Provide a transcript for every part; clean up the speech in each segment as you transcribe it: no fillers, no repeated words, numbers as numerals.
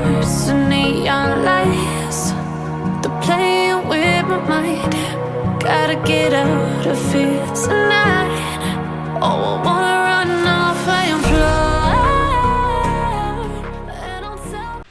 hearts and neon lights. They're playing with my mind. Gotta get out of here tonight. Oh, I wanna run off and fly. And I'll tell.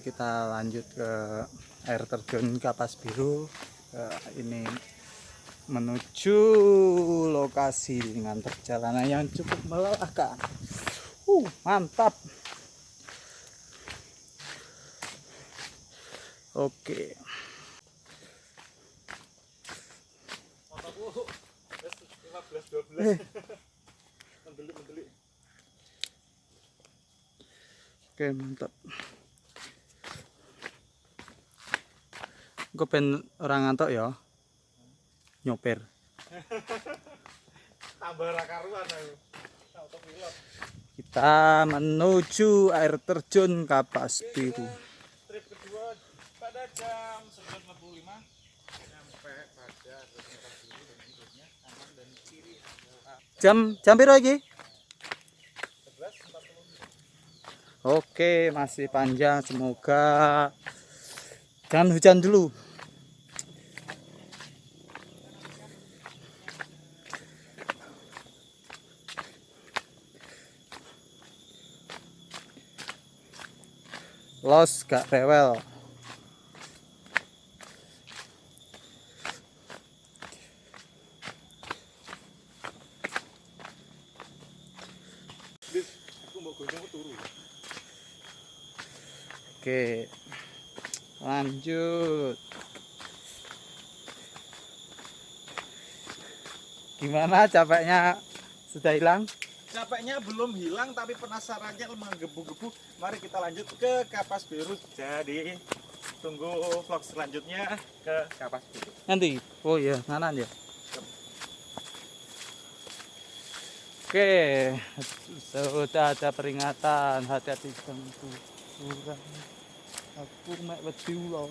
Kita lanjut ke air terjun Kapas Biru. Ini menuju lokasi dengan perjalanan yang cukup melelahkan. Mantap. Oke. Oke, mantap. Gue pengen orang ngantuk ya, nyopir. Tambah rakaruan aku. Kita menuju air terjun Kapas Biru. Trip kedua pada jam 9.45 sampai pada berikutnya kanan dan kiri. Jam piro iki? 11.45. Oke, masih panjang, semoga jangan hujan dulu. Los gak rewel. Oke, lanjut. Gimana capeknya, sudah hilang? Capeknya belum hilang tapi penasarannya menggebu-gebu. Mari kita lanjut ke Kapas Biru. Jadi tunggu vlog selanjutnya ke Kapas Biru. Nanti. Oh iya, nganan ya. Oke, sudah ada peringatan, hati-hati ganggu kurang. Aku mek wedi loh.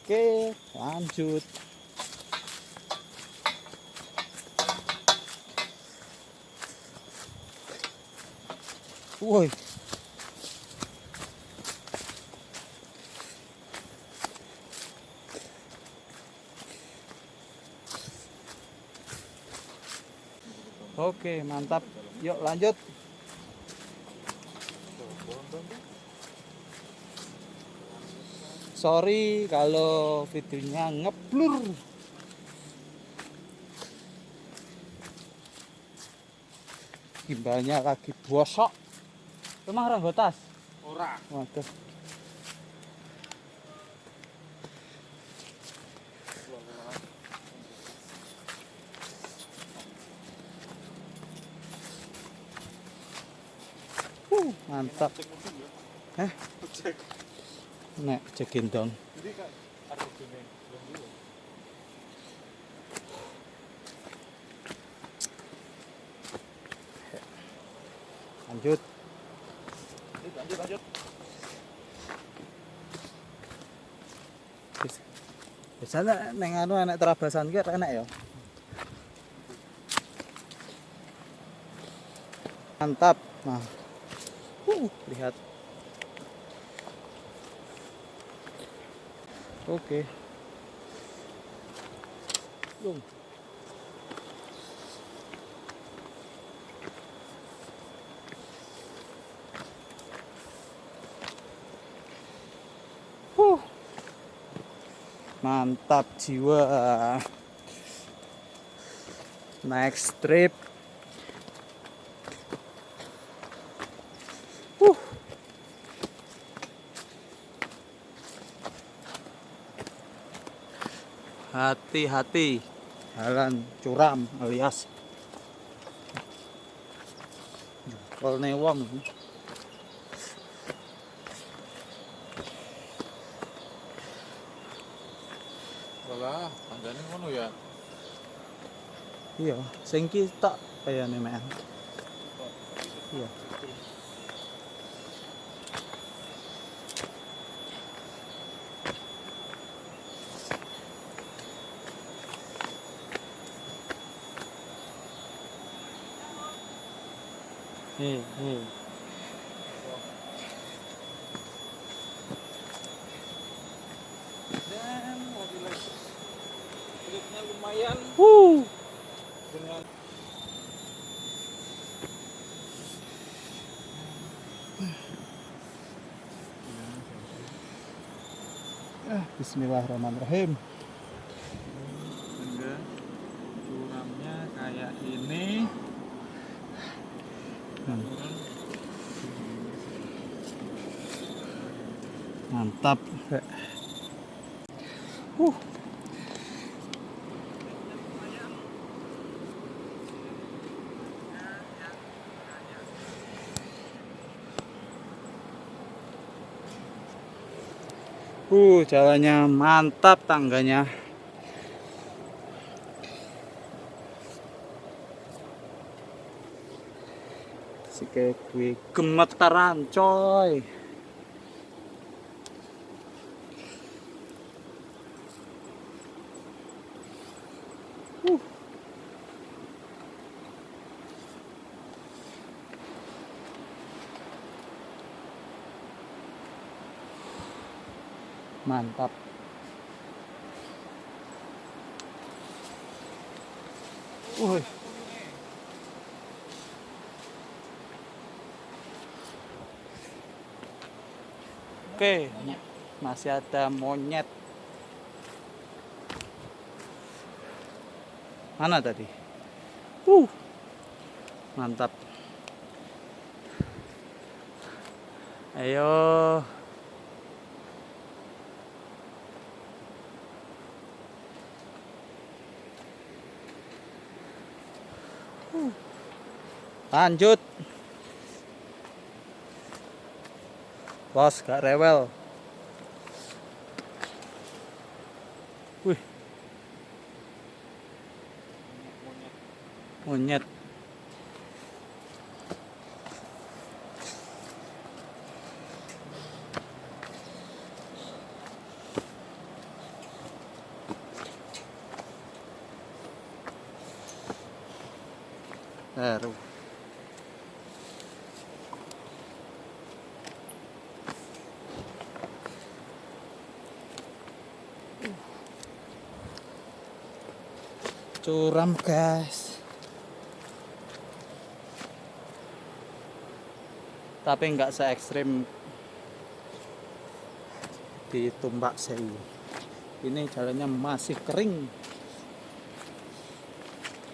Oke, lanjut. Woi. Oke, mantap. Yuk lanjut. Sorry kalau videonya ngeblur. Gimbalnya lagi bosok. Emang orang gotas? Ora. Waduh. Mantap. Heh? Nek cek gendong. Lanjut. Lanjut. Biasanya neng anu enak terabasan ki enak ya. Mantap. Nah. Lihat. Oke. Belum. Mantap jiwa. Next trip. Hati-hati, jalan curam alias jempol newong. Walah, tanggane ngono ya. Iya, sing ki tak kayane men. Iya. Dan mobilnya tripnya lumayan dengan Bismillahirrahmanirrahim. tangga curamnya kayak ini. Mantap. Jalannya mantap, tangganya. Sik. Oke, gue gemeteran coy. Mantap. Wih. Oke, masih ada monyet. Mana tadi? Mantap. Ayo. Lanjut. Bos gak rewel. Wih. Monyet. Baru. Curam guys. Tapi nggak se ekstrim di Tumbak Sewu. Ini jalannya masih kering.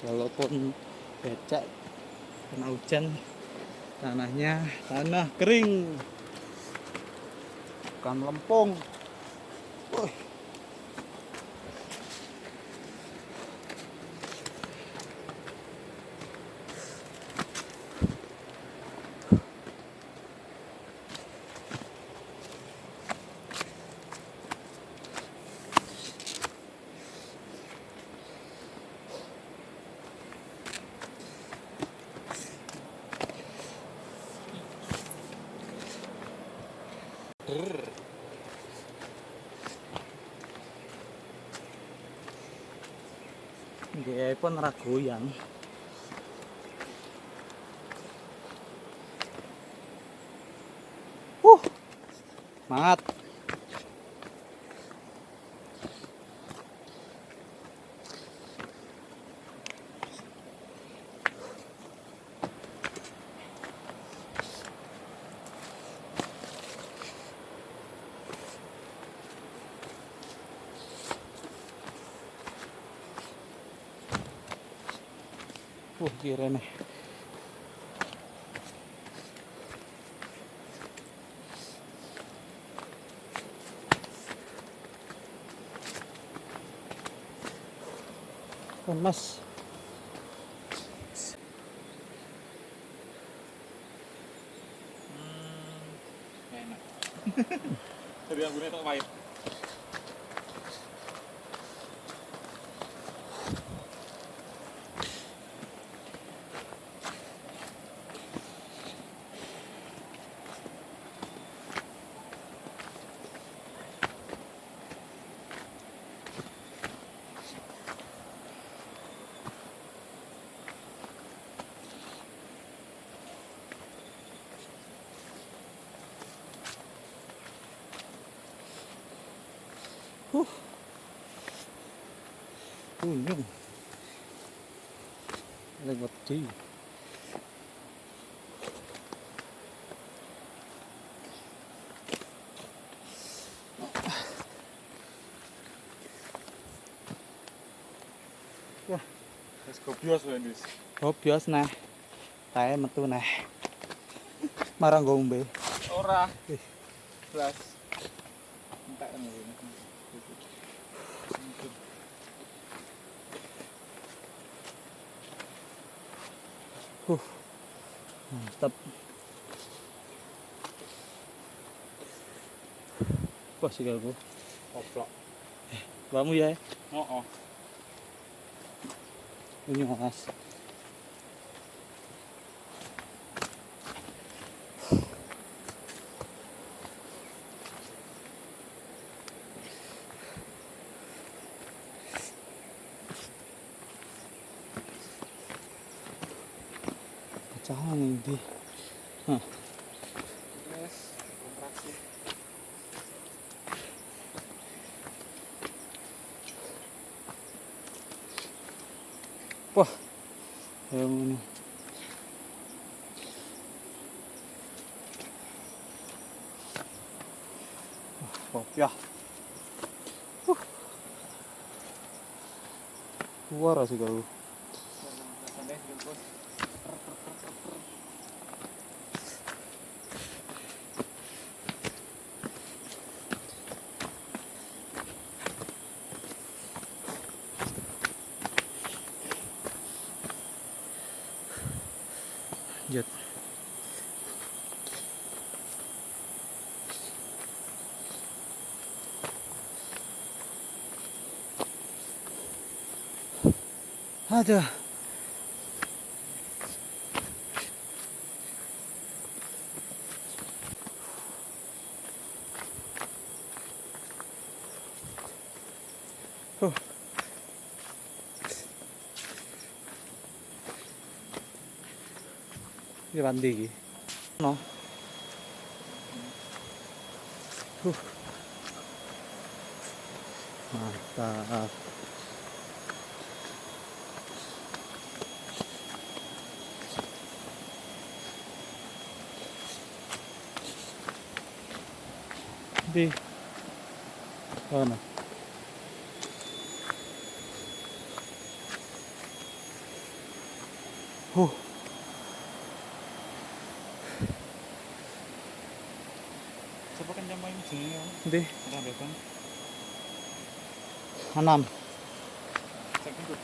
Walaupun becek kena hujan, tanahnya tanah kering, bukan lempung. Wih. Dia pun ragu yang mat. Kira nih. Panas. Enak. Dari yang gue tak pahit. Unyu. Lewat di. Wah, Wis gobios lho Indis. gobios nah. Tae metu nah. Marang ngombe. Ora. Blas. Entek ngene. Mantap. Wah, sikalku. Oplok. Kamu ya? Heeh. Ini mas. Jangan ini. Nah, Yes, kontraksi. wah, yang ini. Kopiah. Luar sih kalau. Jet. Ada. Ini mandi iki. No. Mantap. Di mana? Coba kan jam main sini ya. Di Udah beban. 6. Cek dulu.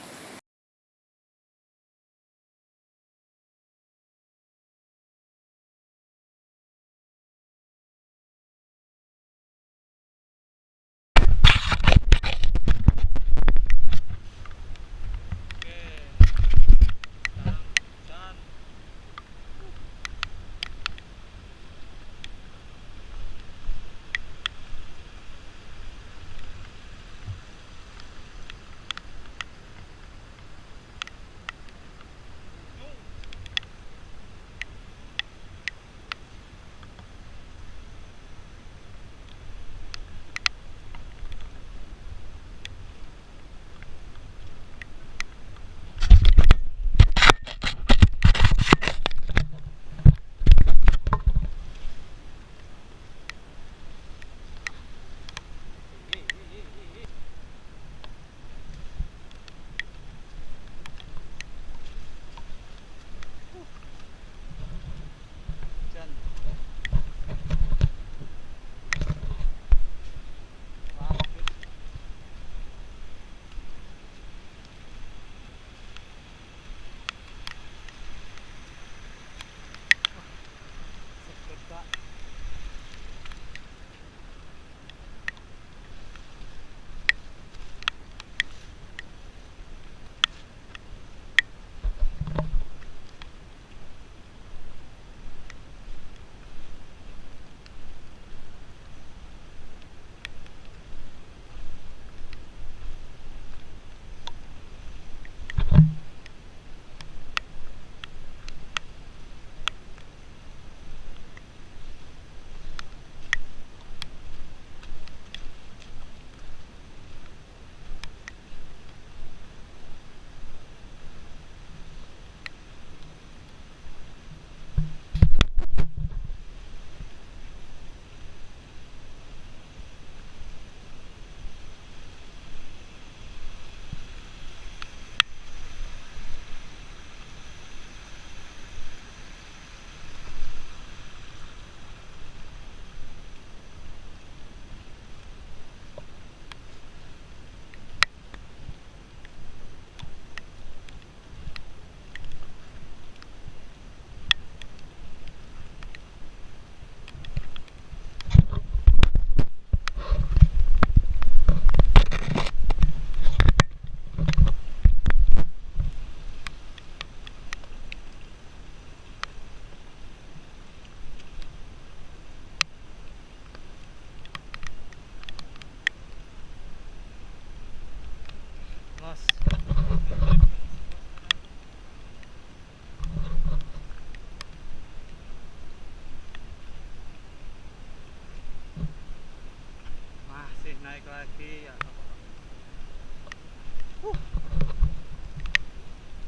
naik lagi ya.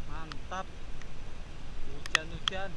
Mantap. Hujan-hujan.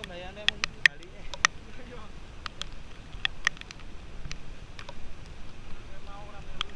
Bayangnya mau kali mau rame lu.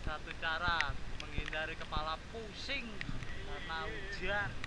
Satu cara menghindari kepala pusing karena hujan.